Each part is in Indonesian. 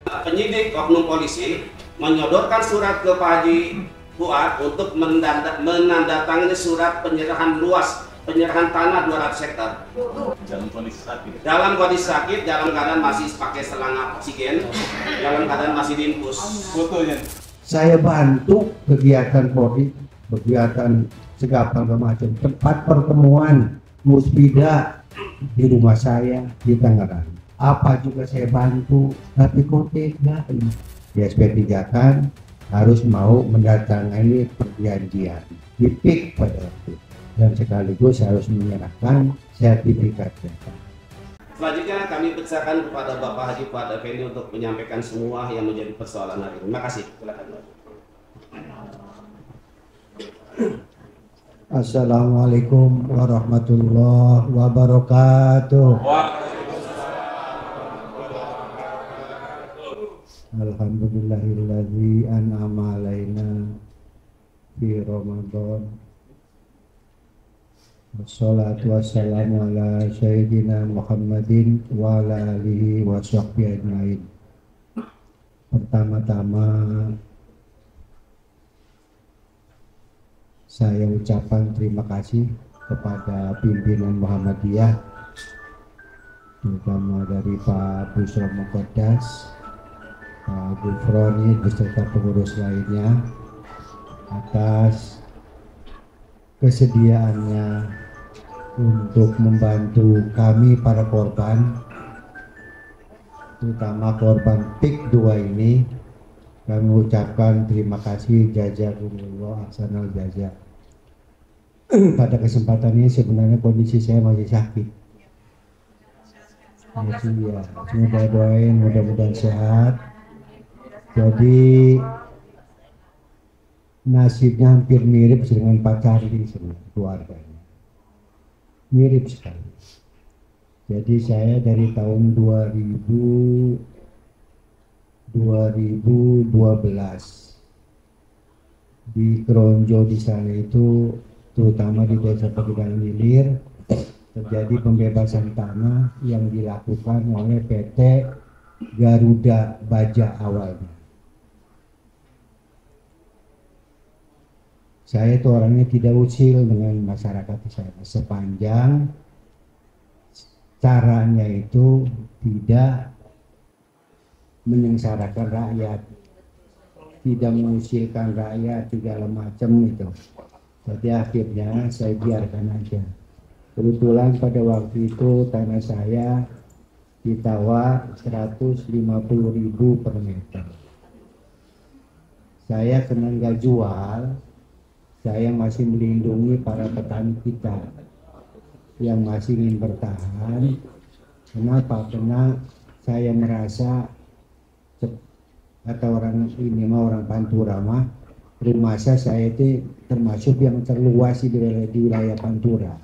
Penyidik oknum polisi menyodorkan surat ke Pak Haji Fuad untuk menandatangani surat penyerahan tanah 200 hektar. Dalam kondisi sakit, dalam keadaan masih pakai selang oksigen, dalam keadaan masih diinfus. Fotonya. Saya bantu kegiatan Polri, kegiatan segala macam, tempat pertemuan musbida di rumah saya di Tangerang. Apa juga saya bantu, tapi kok tidak. Di SP3 kan harus mau mendatangani perjanjian, dipik pada waktu, dan sekaligus harus menyerahkan sertifikatnya. Selanjutnya kami persilakan kepada Bapak Haji Fuad Effendi untuk menyampaikan semua yang menjadi persoalan hari ini. Terima kasih. Silakan. Assalamualaikum warahmatullahi wabarakatuh. Alhamdulillahilladzi an'ama alaina fi Ramadan. Wassalatu wassalamu ala sayyidina Muhammadin wa ala alihi wa sahbihi ajmain. Pertama-tama saya ucapkan terima kasih kepada pimpinan Muhammadiyah, terutama dari Pak Busro Muqaddas, Pak Gufroni beserta pengurus lainnya atas kesediaannya untuk membantu kami para korban, terutama korban PIK 2 ini. Kami ucapkan terima kasih, jazakumullah ahsanal jazaa. Pada kesempatan ini sebenarnya kondisi saya masih sakit. Ya, semoga doain mudah-mudahan sehat. Jadi nasibnya hampir mirip dengan Pak Carli sebenarnya, keluarganya mirip sekali. Jadi saya dari tahun 2012 di Kronjo di sana itu, terutama di Desa Pegedangan Hilir, terjadi pembebasan tanah yang dilakukan oleh PT Garuda Baja awalnya. Saya itu orangnya tidak usil dengan masyarakat di sana, sepanjang caranya itu tidak menyengsarakan rakyat, tidak mengusilkan rakyat, segala macam itu. Jadi akhirnya saya biarkan aja. Kebetulan pada waktu itu tanah saya ditawar 150.000 per meter. Saya kena nggak jual. Saya masih melindungi para petani kita yang masih ingin bertahan. Kenapa? Karena saya merasa, kata orang ini mah orang Pantura mah, rumah saya itu termasuk yang terluas di wilayah Pantura.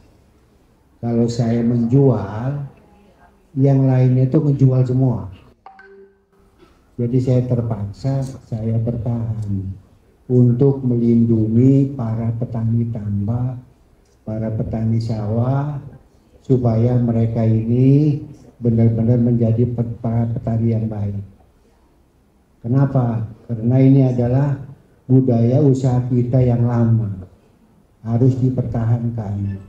Kalau saya menjual, yang lainnya itu menjual semua. Jadi saya terpaksa saya bertahan untuk melindungi para petani tambak, para petani sawah, supaya mereka ini benar-benar menjadi para petani yang baik. Kenapa? Karena ini adalah budaya usaha kita yang lama, harus dipertahankan.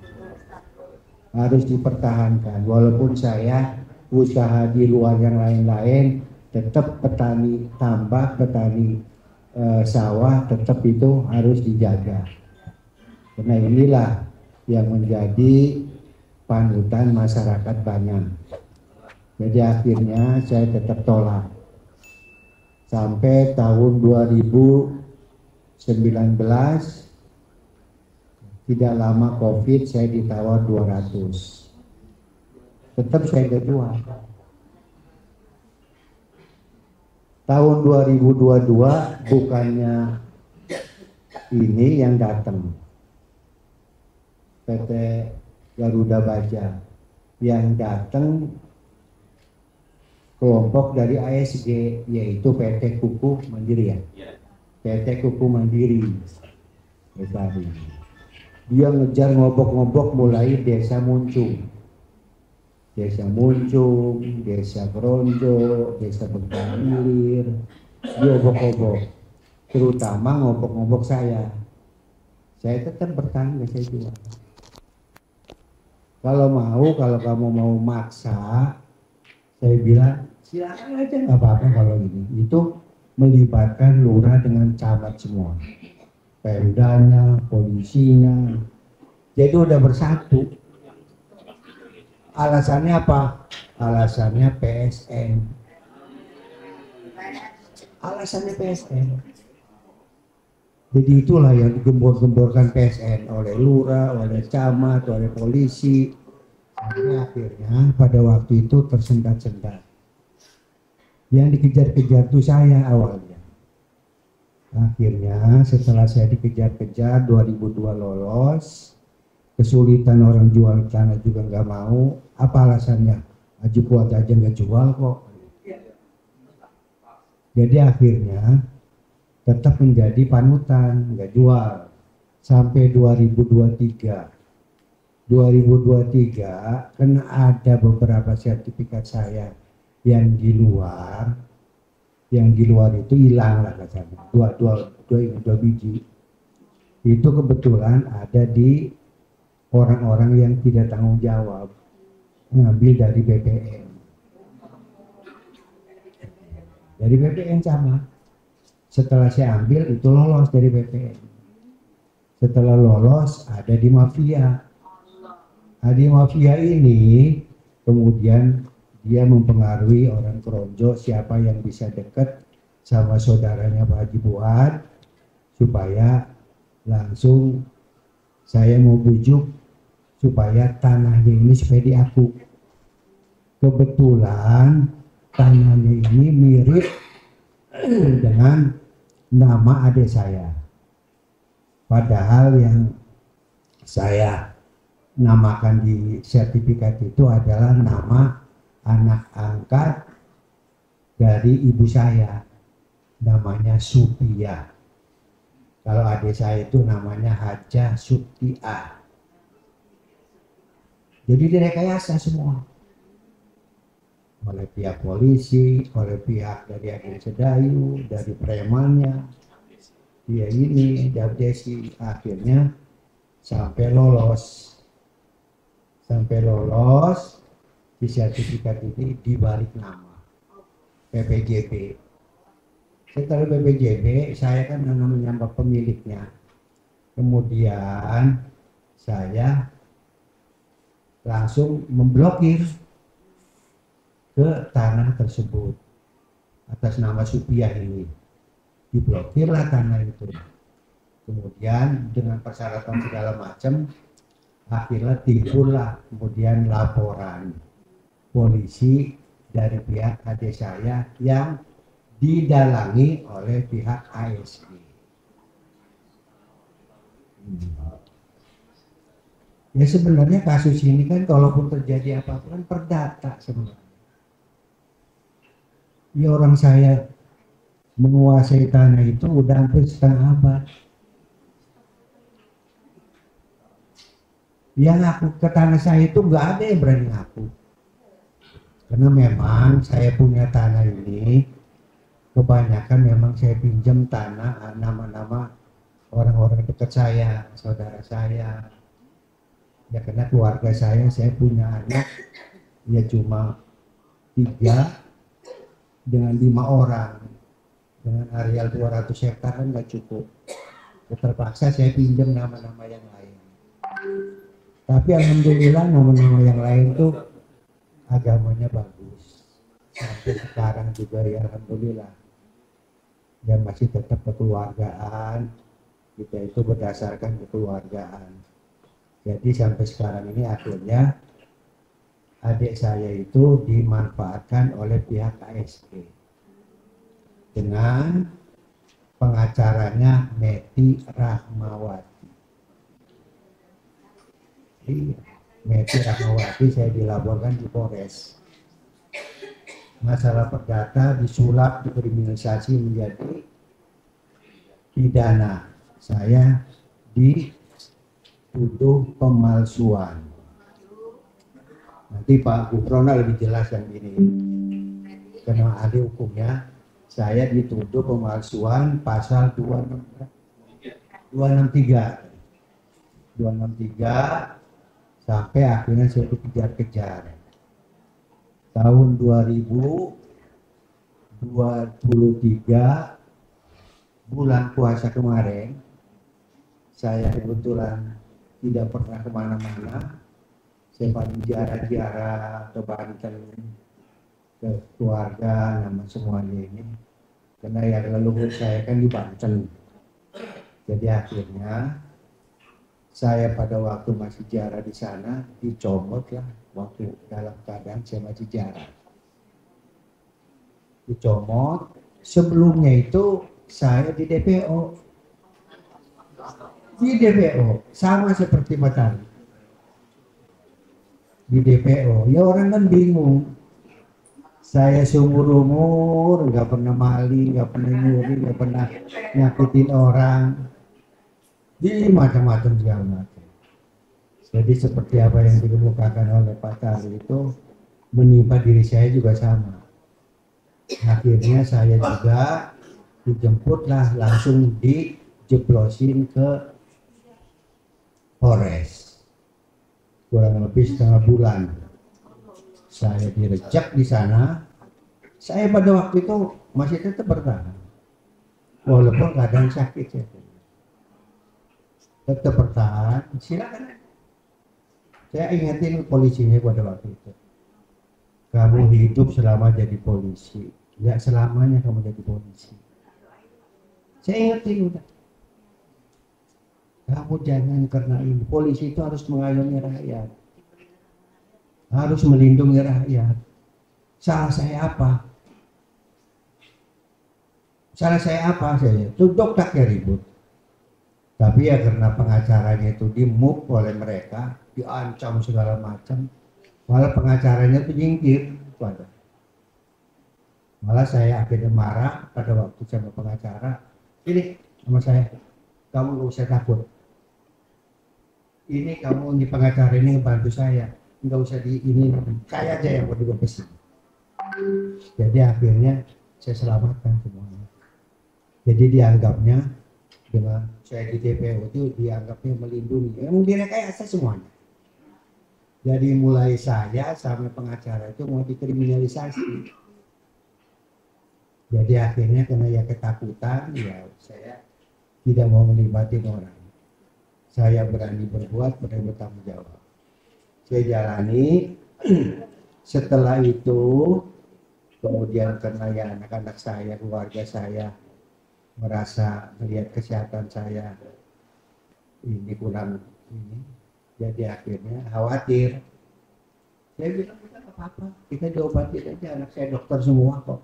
Harus dipertahankan. Walaupun saya usaha di luar yang lain-lain, tetap petani tambak, petani sawah tetap itu harus dijaga. Karena inilah yang menjadi panutan masyarakat banyak. Jadi akhirnya saya tetap tolak. Sampai tahun 2019, tidak lama COVID, saya ditawar 200. Tetap saya gak jual. Tahun 2022 bukannya ini yang datang, PT Garuda Baja, yang datang kelompok dari ASG, yaitu PT Kuku Mandiri ya, PT Kuku Mandiri. Dia ngejar ngobok-ngobok mulai desa Muncung, Desa Muncung, Desa Kronjo, Desa Pegedangan Hilir, diusir, diobok-obok, terutama ngobok-ngobok saya. Saya tetap bertahan, nggak saya jual. Kalau kamu mau maksa, saya bilang silakan aja, nggak apa-apa. Kalau ini itu melibatkan lurah dengan camat semua, pemdanya, polisinya, jadi udah bersatu. Alasannya apa? Alasannya PSN. Alasannya PSN. Jadi itulah yang digembor-gemborkan PSN oleh lurah, oleh camat, oleh polisi. Sampai akhirnya pada waktu itu tersendat-sendat. Yang dikejar-kejar itu saya awalnya. Akhirnya setelah saya dikejar-kejar 2002 lolos, kesulitan orang jual tanah juga nggak mau. Apa alasannya? Haji Fuad aja nggak jual kok. Jadi akhirnya tetap menjadi panutan, nggak jual sampai 2023. 2023 karena ada beberapa sertifikat saya yang di luar itu hilang lah katanya, dua biji. Itu kebetulan ada di orang-orang yang tidak tanggung jawab, ngambil dari BPN. Dari BPN sama. Setelah saya ambil itu lolos dari BPN. Setelah lolos ada di mafia. Nah, di mafia ini kemudian dia mempengaruhi orang Kronjo siapa yang bisa dekat sama saudaranya Pak Haji Fuad supaya langsung saya mau bujuk supaya tanahnya ini supaya diaku. Kebetulan tanahnya ini mirip dengan nama adik saya. Padahal yang saya namakan di sertifikat itu adalah nama anak angkat dari ibu saya. Namanya Supia. Kalau adik saya itu namanya Hajah Suptia. Jadi direkayasa semua. Oleh pihak polisi, oleh pihak dari Agen Sedayu, dari premannya, dia ini, Desi, akhirnya sampai lolos, di sertifikat ini dibalik nama PPJB. Setelah PPJB, saya kan namanya pemiliknya. Kemudian saya langsung memblokir ke tanah tersebut atas nama Supiah ini. Diblokirlah tanah itu. Kemudian dengan persyaratan segala macam, akhirnya timbullah kemudian laporan polisi dari pihak adik saya yang didalangi oleh pihak ASG. Ya sebenarnya kasus ini kan kalaupun terjadi apa-apa kan perdata sebenarnya. Ya orang saya menguasai tanah itu udah hampir setengah abad. Yang ngaku ke tanah saya itu nggak ada yang berani ngaku. Karena memang saya punya tanah ini kebanyakan memang saya pinjam tanah nama-nama orang-orang dekat saya, saudara saya. Ya karena keluarga saya punya anak ya cuma 3 dengan 5 orang. Dengan areal 200 hektar kan nggak cukup. Terpaksa saya pinjam nama-nama yang lain. Tapi alhamdulillah nama-nama yang lain tuh agamanya bagus. Sampai sekarang juga ya alhamdulillah. Dan masih tetap kekeluargaan. Kita itu berdasarkan kekeluargaan. Jadi sampai sekarang ini akhirnya adik saya itu dimanfaatkan oleh pihak ASG dengan pengacaranya Meti Rahmawati. Iya, Meti Rahmawati saya dilaporkan di Polres. Masalah perdata disulap, dikriminalisasi menjadi pidana. Saya dituduh pemalsuan. Nanti Pak Gufrona lebih jelas yang ini. Karena ahli hukumnya, saya dituduh pemalsuan pasal 263 sampai akhirnya saya dikejar-kejar. Tahun 2023 bulan puasa kemarin, saya kebetulan tidak pernah kemana-mana. Saya paling ziarah-ziarah ke Banten, ke keluarga, nama semuanya ini. Karena yang leluhur saya kan di Banten. Jadi akhirnya saya pada waktu masih ziarah di sana dicomot lah, waktu dalam keadaan saya masih ziarah. Dicomot. Sebelumnya itu saya di DPO. Di DPO sama seperti Matahari. Di DPO, ya orang kan bingung. Saya seumur umur nggak pernah maling, nggak pernah nyuri, nggak pernah nyakitin orang, di macam-macam segala macam. Jadi seperti apa yang dikemukakan oleh Pak Tari itu menimpa diri saya juga sama. Akhirnya saya juga dijemputlah, langsung dijeblosin ke Polres. Kurang lebih setengah bulan saya direjak di sana. Saya pada waktu itu masih tetap bertahan, walaupun keadaan sakit ya. Tetap bertahan, silakan. Saya ingetin polisinya pada waktu itu, kamu hidup selama jadi polisi, nggak selamanya kamu jadi polisi. Saya ingetin udah. Kamu jangan karena ini, polisi itu harus mengayomi rakyat, harus melindungi rakyat. Salah saya apa? Salah saya apa? Saya duduk tak ya ribut. Tapi ya karena pengacaranya itu di-move oleh mereka, diancam segala macam, malah pengacaranya itu nyingkir. Malah saya akhirnya marah pada waktu sama pengacara, ini sama saya, kamu nggak usah takut. Ini kamu di pengacara ini bantu saya, nggak usah di ini, saya aja yang berdua besi. Jadi akhirnya saya selamatkan semuanya. Jadi dianggapnya dengan saya di DPO itu dianggapnya melindungi, yang direkayasa semuanya. Jadi mulai saya sampai pengacara itu mau dikriminalisasi. Jadi akhirnya karena ya ketakutan, ya saya tidak mau melibatin orang. Saya berani berbuat, berani bertanggung jawab. Saya jalani. Setelah itu, kemudian karena ya anak-anak saya, keluarga saya merasa melihat kesehatan saya ini kurang ini, jadi akhirnya khawatir. Saya bilang kita nggak apa-apa, kita diobatin aja, anak saya dokter semua kok.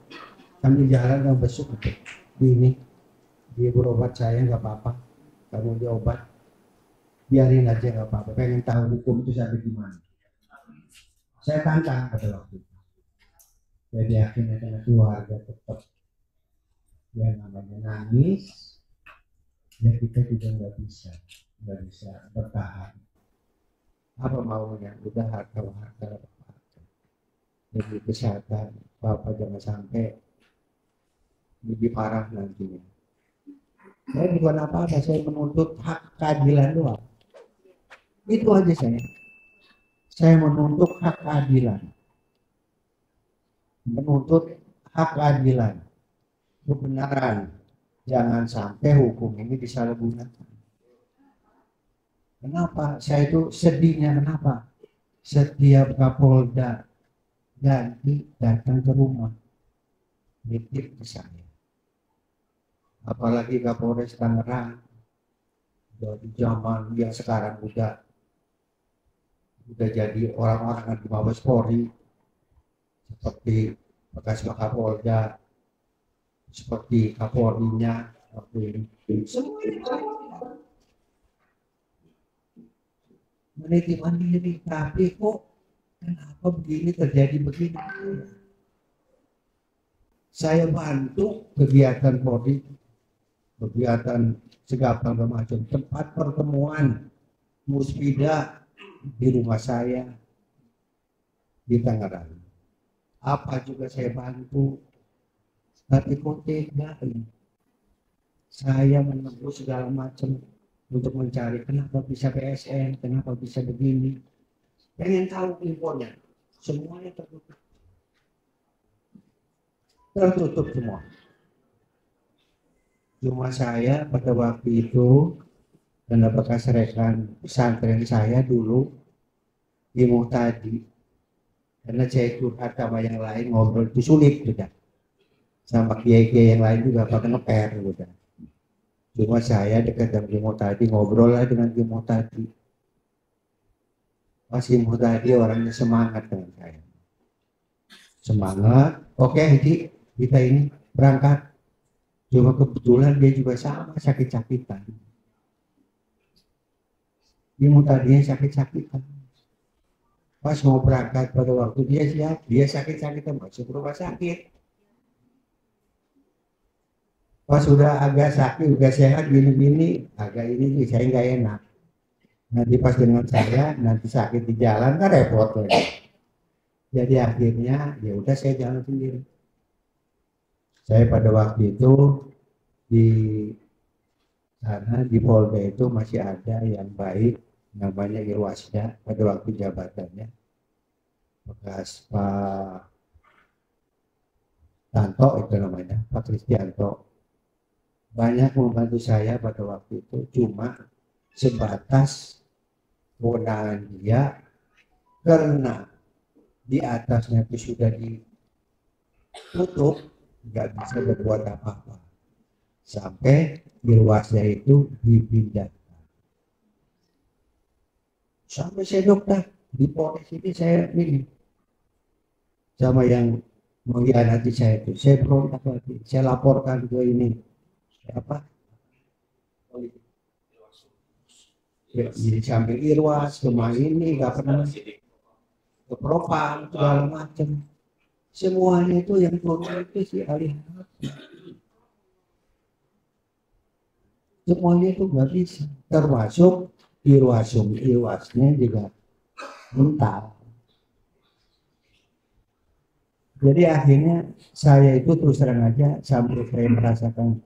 Sambil jalan yang besok gitu. Ini dia berobat, saya nggak apa-apa, kamu diobat, biarin aja nggak apa-apa. Pengen tahu hukum itu sampai gimana. Saya tantang pada waktu itu. Jadi akhirnya karena keluarga tetap yang namanya nangis, ya kita juga nggak bisa bertahan. Apa maunya? Udah harta. Demi kesehatan Bapak jangan sampai lebih parah nantinya. Saya bukan apa-apa, saya menuntut hak keadilan doang. Itu aja saya menuntut hak keadilan, kebenaran. Jangan sampai hukum ini disalahgunakan. Kenapa? Saya itu sedihnya kenapa? Setiap Kapolda ganti datang ke rumah, nitip ke saya. Apalagi Kapolres Tangerang dari zaman yang sekarang udah jadi orang-orang di Mabes Polri, seperti bekas Kapolda, seperti Kapolrinya, semuanya menitipkan diri. Tapi kok kenapa begini terjadi begini? Saya bantu kegiatan Polri, kegiatan segala macam, tempat pertemuan musbidah di rumah saya di Tangerang. Apa juga saya bantu. Tapi kok tega saya menembus segala macam untuk mencari kenapa bisa PSN, kenapa bisa begini. Pengen tahu infonya, semuanya tertutup. Tertutup semua. Cuma saya pada waktu itu dan bekas rekan pesantren saya dulu ilmu tadi, karena saya curhat sama yang lain ngobrol itu sulit juga, sama kiai-kiai yang lain juga pada ngeper juga. Cuma saya dekat dengan ilmu tadi, ngobrol lah dengan ilmu tadi. Pas ilmu tadi orangnya semangat dengan saya, semangat. Oke, kita ini berangkat. Cuma kebetulan dia juga sama sakit-sakitan. Ilmu tadinya sakit-sakitan. Pas mau berangkat pada waktu dia siap, dia sakit-sakitan masuk rumah sakit. Pas sudah agak sakit, udah sehat gini-gini, agak ini saya nggak enak. Nanti pas dengan saya, nanti sakit di jalan kan repot lagi. Jadi akhirnya ya udah saya jalan sendiri. Saya pada waktu itu di sana di Polda itu masih ada yang baik, namanya Irwasda pada waktu jabatannya, bekas Pak Tanto itu namanya, Pak Kristianto. Banyak membantu saya pada waktu itu, cuma sebatas kewenangan dia karena di atasnya itu sudah ditutup, nggak bisa berbuat apa-apa sampai Irwasda itu dipindahkan. Sampai saya dokter di Polres ini saya ini sama yang mengkhianati saya itu, saya berontak lagi, saya laporkan ke ini apa? Ya, jadi sampai Irwas, kemarin ini nggak pernah ke Propam segala macam. Semuanya itu yang turun itu si alih. Semuanya itu nggak bisa, termasuk Irwasnya juga mental. Jadi akhirnya saya itu terus terang aja sampai saya merasakan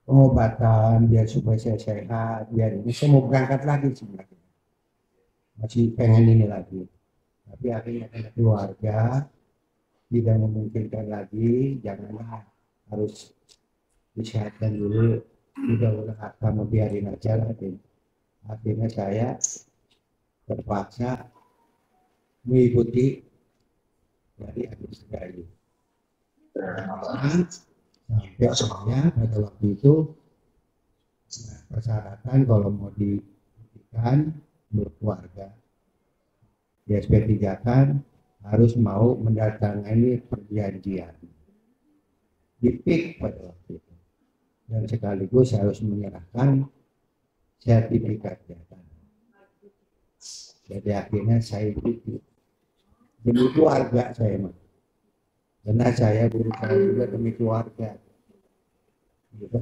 pengobatan biar supaya saya sehat, biar ini saya mau berangkat lagi sebenarnya, masih pengen ini lagi, tapi akhirnya karena keluarga tidak memungkinkan lagi, janganlah harus disehatkan dulu, udah kamu biarin aja lah. Akhirnya saya terpaksa mengikuti dari Agus Gayu. Sampai saya pada waktu itu persyaratan kalau mau diberikan berkeluarga di SP3 kan harus mau mendatangani perjanjian di PIK pada waktu itu, dan sekaligus harus menyerahkan sertifikat jabatan. Jadi akhirnya saya ikut demi keluarga saya, karena saya berusaha juga demi keluarga. Gitu.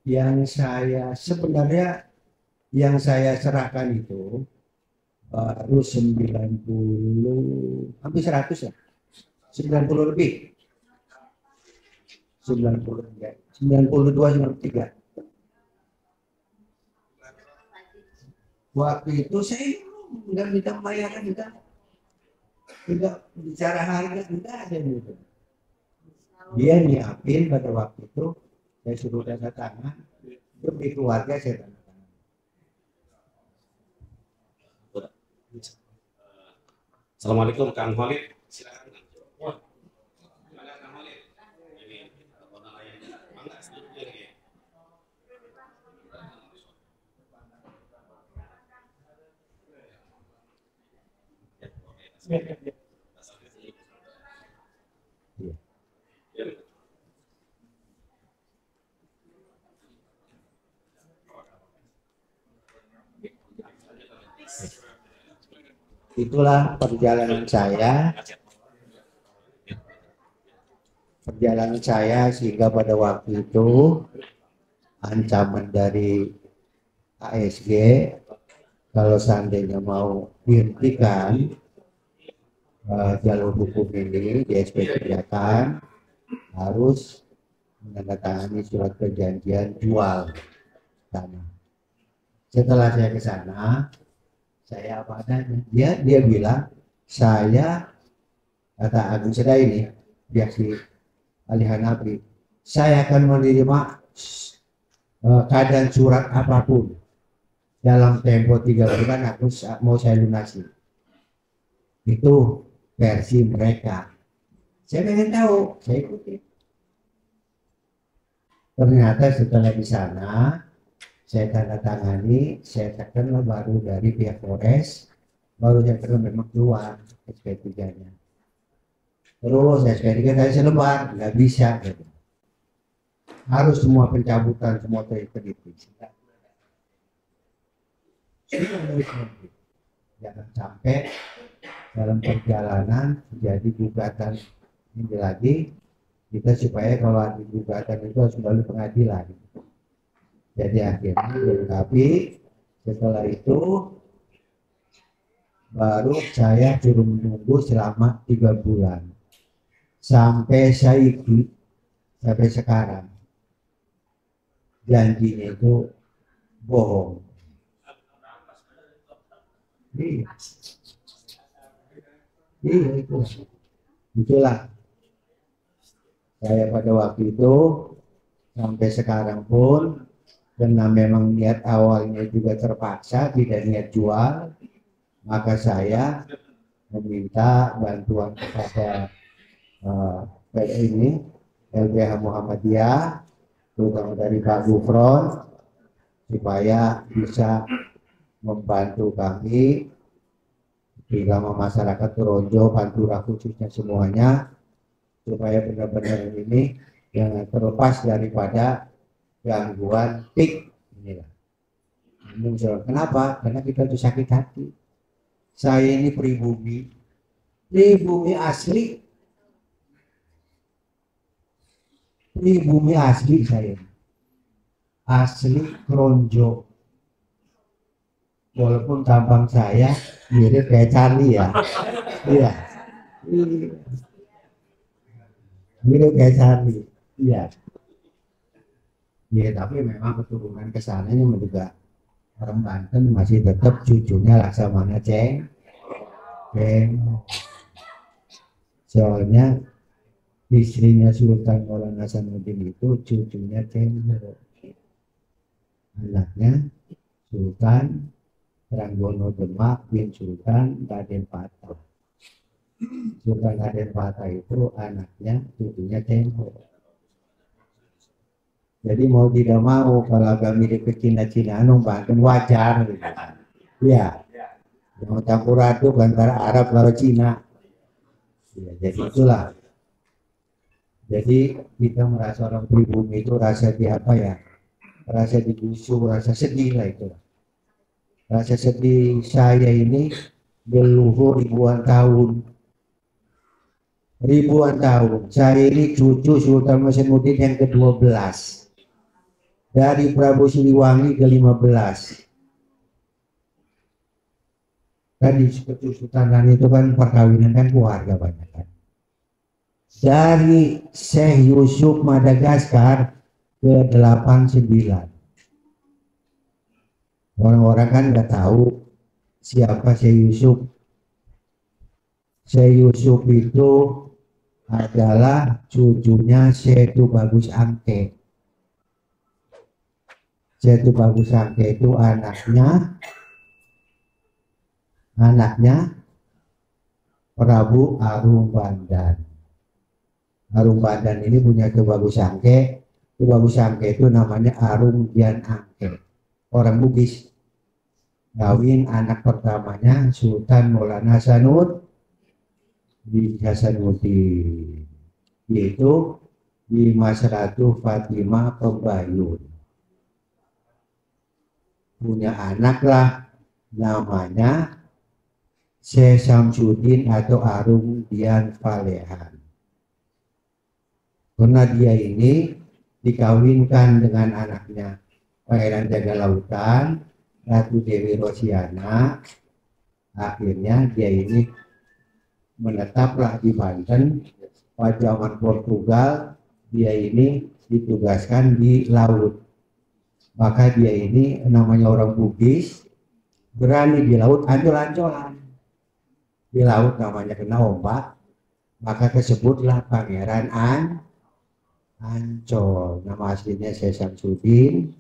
Yang saya sebenarnya yang saya serahkan itu baru 90, hampir 100 ya, 90 lebih, 92, 93. Waktu itu saya nggak minta bayaran, tidak bicara harga, tidak ada gitu. Dia nyiapin pada waktu itu, saya suruh tanda tangan, demi keluarga saya tanda tangan. Assalamualaikum Kang Khalid. Silakan. Itulah perjalanan saya sehingga pada waktu itu ancaman dari ASG kalau seandainya mau dihentikan jalur hukum ini di SP Kegiatan harus menandatangani surat perjanjian jual tanah. Setelah saya ke sana, saya apa adanya. Dia bilang, saya, kata Agung Seda ini, pihak si Ali Hanafi, saya akan menerima keadaan surat apapun dalam tempo 3 bulan aku mau saya lunasi. Itu versi mereka. Saya pengen tahu, saya ikuti. Ternyata setelah di sana, saya tanda tangani, saya tekan baru dari pihak Polres, baru saya tekan memang keluar SP3-nya. Terus SP3 saya selebar, nggak bisa. Gitu. Harus semua pencabutan, semua terjadi. Jangan sampai dalam perjalanan jadi gugatan ini lagi, kita supaya kalau ada gugatan itu harus melalui pengadilan. Jadi akhirnya dilengkapi. Setelah itu baru saya suruh menunggu selama 3 bulan sampai saya ikut sampai sekarang. Janjinya itu bohong. Iya itu. Itulah saya pada waktu itu sampai sekarang pun, karena memang niat awalnya juga terpaksa tidak niat jual, maka saya meminta bantuan kepada ini LBH Muhammadiyah, terutama dari Pak Gufron, supaya bisa membantu kami, terutama masyarakat Toronjo, Pantura khususnya semuanya, supaya benar-benar ini yang terlepas daripada gangguan tik inilah. Kenapa? Karena kita tuh sakit hati. Saya ini pribumi asli, pribumi asli saya, asli Toronjo. Walaupun tampang saya mirip kayak Charlie ya, iya, mirip kayak Charlie, iya. Ya, tapi memang keturunan kesananya juga orang Banten masih tetap cucunya Laksamana Ceng. Soalnya istrinya Sultan Maulana Hasanuddin itu cucunya Ceng, anaknya Sultan Tranggono Demak bin Sultan Raden Patah. Sultan Raden Patah itu anaknya cucunya Cengho. Jadi mau tidak mau kalau agak mirip ke Cina-Cinaan Banten wajar gitu. Ya, yang campur aduk antara Arab lalu Cina. Ya, jadi itulah. Jadi kita merasa orang pribumi itu rasa di apa ya? Rasa digusur, rasa sedih lah itu. Rasa sedih saya ini berluhur ribuan tahun. Ribuan tahun. Saya ini cucu Sultan Hasanuddin yang ke-12. Dari Prabu Siliwangi ke-15. Tadi kesultanan itu kan perkawinan kan keluarga banyak kan. Dari Syekh Yusuf Madagaskar ke-89. Orang-orang kan nggak tahu siapa Syekh Yusuf. Syekh Yusuf itu adalah cucunya Syekh Bagus Angke. Syekh Bagus Angke itu anaknya Prabu Arung Bandan. Arung Bandan ini punya Ki Bagus Angke. Ki Bagus Angke itu namanya Arung Dian Angke, orang Bugis. Kawin anak pertamanya Sultan Maulana Hasanuddin, yaitu di Mas Ratu Fatimah Pembayun. Punya anak lah namanya Syekh Samsudin atau Arung Dian Falehan. Karena dia ini dikawinkan dengan anaknya Pangeran Jaga Lautan, Ratu Dewi Rosiana. Akhirnya dia ini menetaplah di Banten. Pada zaman Portugal dia ini ditugaskan di laut, maka dia ini namanya orang Bugis, berani di laut, ancol-ancolan di laut, namanya kena ombak, maka tersebutlah Pangeran Ancol. Nama aslinya Syekh Samsudin,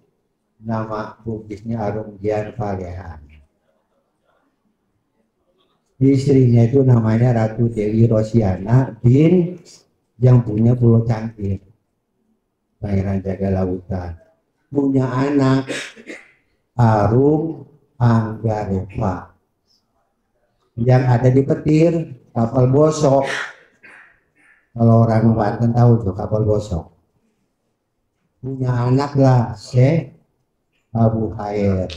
nama Bugisnya Arunggian Palehan. Istrinya itu namanya Ratu Dewi Rosiana bin yang punya Pulau Cangkir, Pangeran Jaga Lautan. Punya anak Arum Anggarepa yang ada di petir kapal bosok. Kalau orang Banten tahu tuh kapal bosok. Punya anak lah Syekh Abu Khair.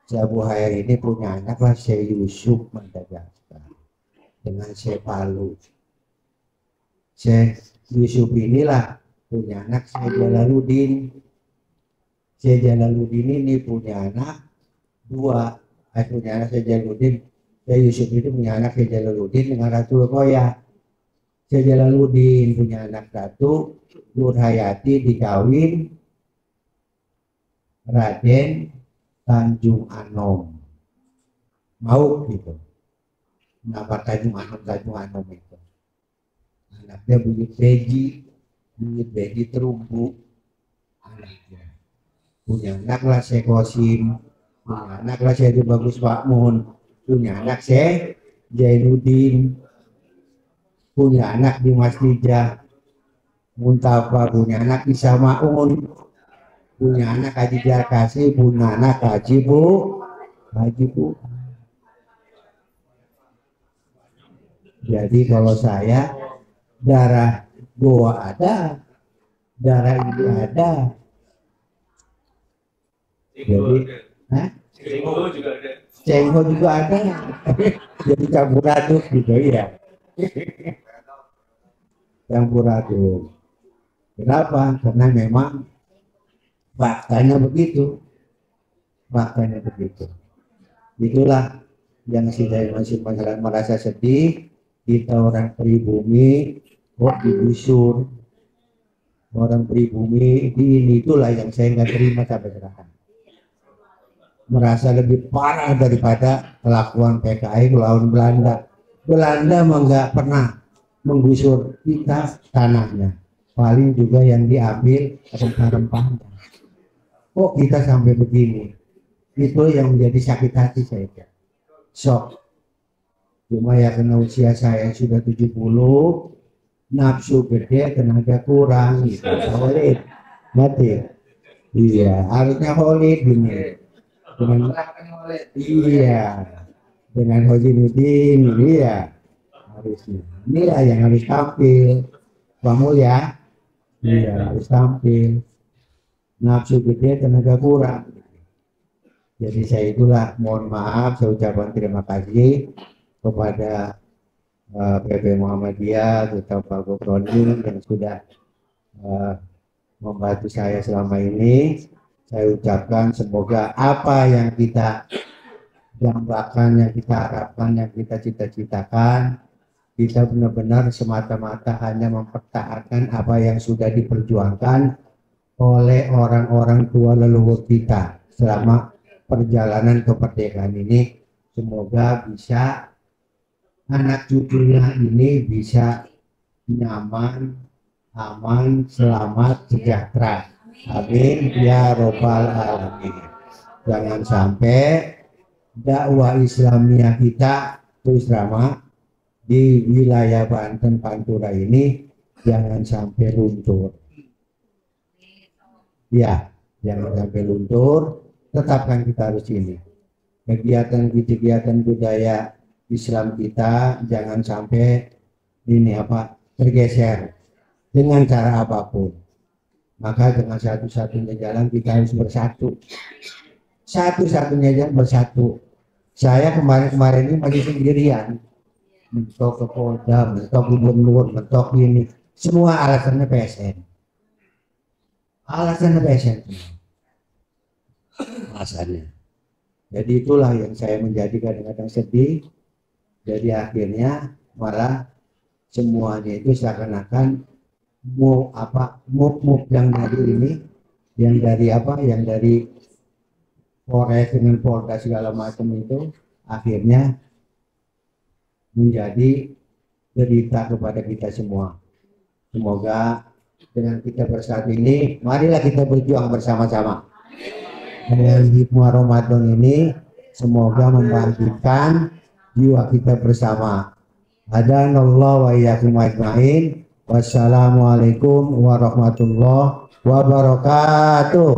Syekh Abu Khair ini punya anak lah Syekh Yusuf Madagaskar dengan Syekh Palu. Syekh Yusuf inilah punya anak Syekh Jalaluddin. Syekh Jalaluddin ini punya anak dua. Punya anak Syekh Jalaluddin. Syekh Yusuf itu punya anak Syekh Jalaluddin dengan Ratu Koya. Syekh Jalaluddin punya anak Ratu Nurhayati dikawin Raden Tanjung Anom. Mau gitu. Nama Tanjung Anom itu. Anaknya Buyut Beji Terumbu. Anaknya. Punya anak lah Syekh Qasim. Punya anak lah Syekh Bagus Makmun. Punya anak Syekh Jainuddin. Punya anak Dimas Dijah Muntafa. Punya anak Isa Ma'un. Punya anak Haji Jarkasi. Punya anak Haji Bu. Jadi kalau saya darah Goa ada, darah ini ada. Jadi Cengho juga ada. Jadi campur aduk gitu ya. Campur aduk. Kenapa? Karena memang faktanya begitu. Itulah yang saya masih merasa sedih. Kita orang pribumi kok digusur. Orang pribumi ini, itulah yang saya nggak terima sampai sekarang. Merasa lebih parah daripada kelakuan PKI melawan Belanda. Belanda nggak pernah menggusur kita tanahnya. Paling juga yang diambil rempah-rempahnya. Kok kita sampai begini? Itu yang menjadi sakit hati saya. Shock. Cuma ya karena usia saya sudah 70, nafsu gede, tenaga kurang gitu. Holid, mati. Iya, harusnya Holid gini. Dengan Hojinuddin, iya harusnya. Inilah yang harus tampil, Bang ya. Iya, harus tampil. Nafsu gede, tenaga kurang. Jadi saya itulah mohon maaf, saya ucapkan terima kasih kepada PP Muhammadiyah, Duta Pak Gofroni yang sudah membantu saya selama ini. Saya ucapkan semoga apa yang kita dambakan, yang kita harapkan, yang kita cita-citakan, kita benar-benar semata-mata hanya mempertahankan apa yang sudah diperjuangkan oleh orang-orang tua leluhur kita selama perjalanan kemerdekaan ini. Semoga bisa anak cucunya ini bisa nyaman, aman, selamat, sejahtera. Amin ya robbal alamin. Jangan sampai dakwah Islamiyah kita terus ramah di wilayah Banten Pantura ini jangan sampai luntur. Ya, jangan sampai luntur. Tetapkan kita harus ini. Kegiatan budaya Islam kita jangan sampai tergeser dengan cara apapun. Maka dengan satu-satunya jalan kita harus bersatu. Satu-satunya jalan bersatu. Saya kemarin ini masih sendirian. Mentok ke Polda, mentok gubernur, mentok ini. Semua alasannya PSN. Alasannya. Jadi itulah yang saya menjadi kadang-kadang sedih. Jadi akhirnya malah semuanya itu seakan-akan move yang dari ini, yang dari Polres dengan Polda segala macam itu akhirnya menjadi derita kepada kita semua. Semoga dengan kita bersatu ini, marilah kita berjuang bersama-sama. Dengan hikmah Ramadan ini, semoga membangkitkan jiwa kita bersama. Hadanallahu wa iyyakum ajmain. Wassalamualaikum warahmatullahi wabarakatuh.